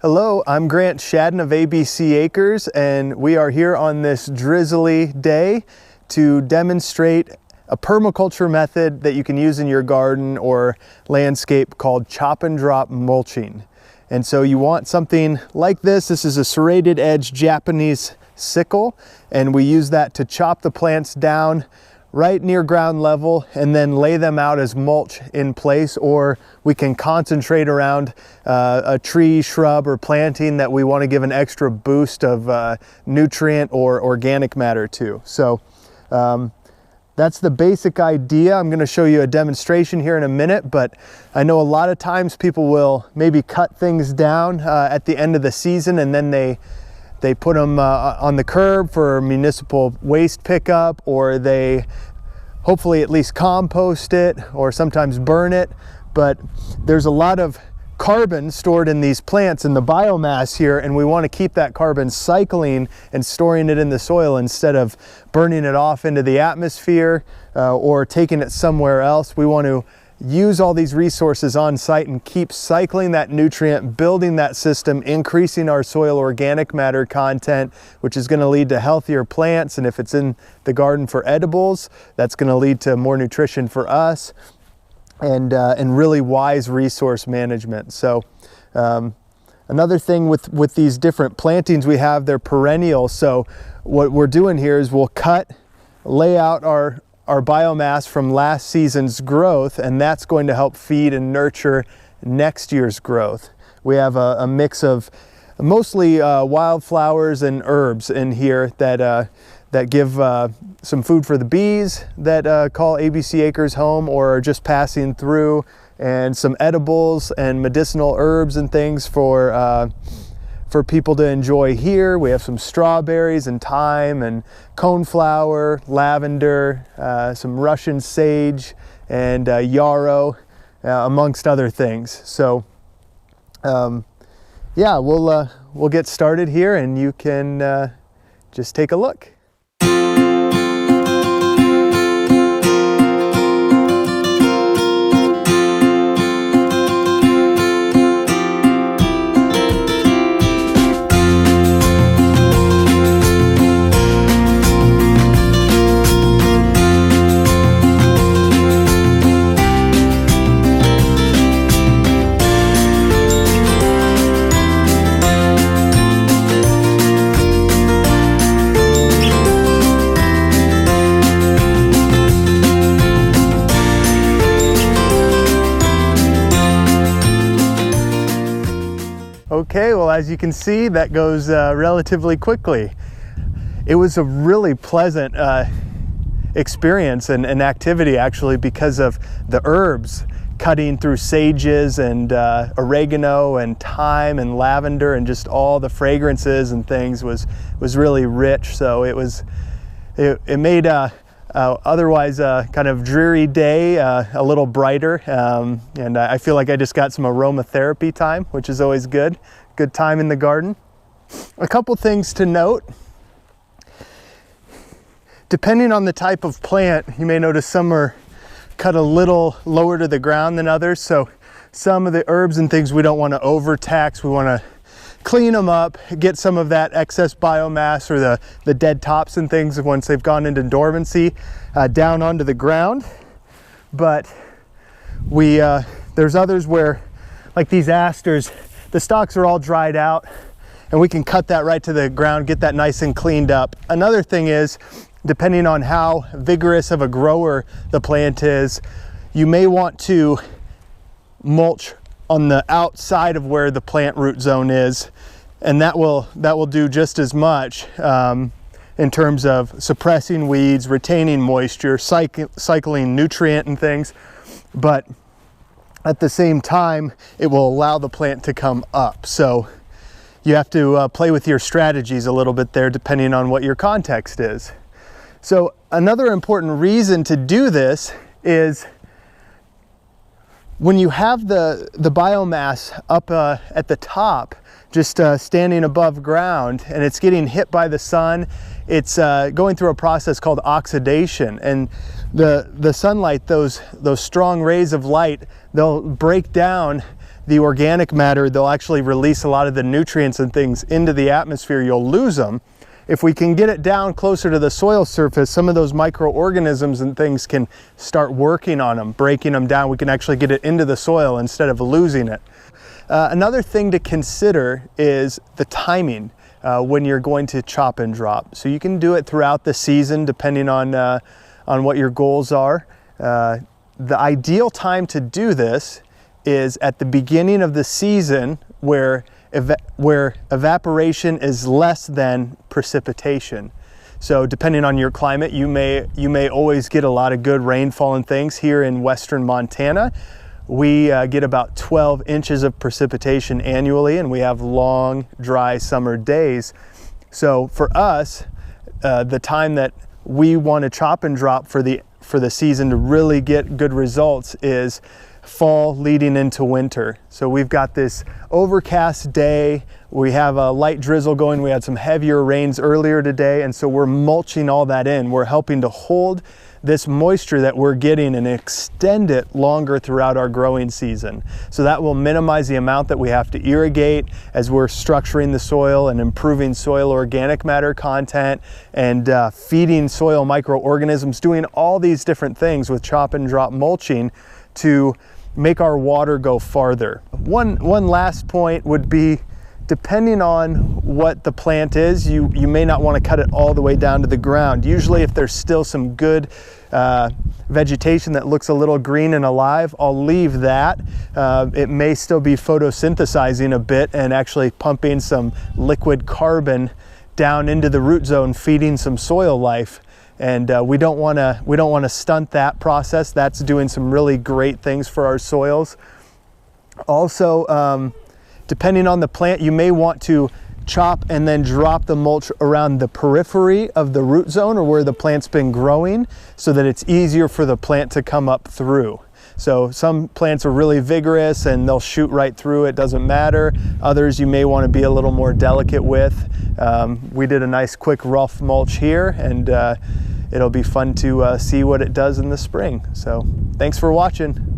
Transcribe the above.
Hello, I'm Grant Shadden of ABC Acres, and we are here on this drizzly day to demonstrate a permaculture method that you can use in your garden or landscape called chop and drop mulching. And so you want something like this. This is a serrated edge Japanese sickle, and we use that to chop the plants down right near ground level and then lay them out as mulch in place, or we can concentrate around a tree, shrub, or planting that we want to give an extra boost of nutrient or organic matter to. So that's the basic idea. I'm going to show you a demonstration here in a minute, but I know a lot of times people will maybe cut things down at the end of the season, and then they put them on the curb for municipal waste pickup, or they hopefully at least compost it or sometimes burn it. But there's a lot of carbon stored in these plants in the biomass here, and we want to keep that carbon cycling and storing it in the soil instead of burning it off into the atmosphere or taking it somewhere else. We want to use all these resources on site and keep cycling that nutrient, building that system, increasing our soil organic matter content, which is going to lead to healthier plants. And if it's in the garden for edibles, that's going to lead to more nutrition for us and really wise resource management. So another thing with these different plantings we have, they're perennial. So what we're doing here is we'll lay out our biomass from last season's growth, and that's going to help feed and nurture next year's growth. We have a mix of mostly wildflowers and herbs in here that give some food for the bees that call ABC Acres home or are just passing through, and some edibles and medicinal herbs and things for people to enjoy here. We have some strawberries and thyme and coneflower, lavender, some Russian sage, and yarrow, amongst other things. So yeah, we'll get started here, and you can just take a look. Okay, well, as you can see, that goes relatively quickly. It was a really pleasant experience and activity, actually, because of the herbs. Cutting through sages and oregano and thyme and lavender and just all the fragrances and things was really rich. So it made otherwise a kind of dreary day a little brighter, and I feel like I just got some aromatherapy time, which is always good time in the garden. A couple things to note: depending on the type of plant, you may notice some are cut a little lower to the ground than others. So some of the herbs and things we don't want to overtax. We want to clean them up, get some of that excess biomass or the dead tops and things once they've gone into dormancy down onto the ground. But there's others where, like these asters, the stalks are all dried out, and we can cut that right to the ground, get that nice and cleaned up. Another thing is, depending on how vigorous of a grower the plant is, you may want to mulch on the outside of where the plant root zone is, and that will do just as much in terms of suppressing weeds, retaining moisture, cycling nutrient and things. But at the same time, it will allow the plant to come up. So you have to play with your strategies a little bit there, depending on what your context is. So another important reason to do this is when you have the biomass up at the top, just standing above ground, and it's getting hit by the sun, it's going through a process called oxidation. And the sunlight, those strong rays of light, they'll break down the organic matter, they'll actually release a lot of the nutrients and things into the atmosphere. You'll lose them. If we can get it down closer to the soil surface, some of those microorganisms and things can start working on them, breaking them down. We can actually get it into the soil instead of losing it. Another thing to consider is the timing when you're going to chop and drop. So you can do it throughout the season depending on what your goals are. The ideal time to do this is at the beginning of the season where evaporation is less than precipitation. So depending on your climate, you may always get a lot of good rainfall and things. Here in western Montana, we get about 12 inches of precipitation annually, and we have long, dry summer days. So for us, the time that we want to chop and drop for the season to really get good results is fall leading into winter. So we've got this overcast day, we have a light drizzle going, we had some heavier rains earlier today, and so we're mulching all that in. We're helping to hold this moisture that we're getting and extend it longer throughout our growing season. So that will minimize the amount that we have to irrigate as we're structuring the soil and improving soil organic matter content and feeding soil microorganisms, doing all these different things with chop and drop mulching to make our water go farther. One last point would be, depending on what the plant is, you may not want to cut it all the way down to the ground. Usually if there's still some good vegetation that looks a little green and alive, I'll leave that. It may still be photosynthesizing a bit and actually pumping some liquid carbon down into the root zone, feeding some soil life. And we don't want to stunt that process. That's doing some really great things for our soils. Also, depending on the plant, you may want to chop and then drop the mulch around the periphery of the root zone or where the plant's been growing so that it's easier for the plant to come up through. So some plants are really vigorous and they'll shoot right through, it doesn't matter. Others you may want to be a little more delicate with. We did a nice quick rough mulch here, and it'll be fun to see what it does in the spring. So thanks for watching.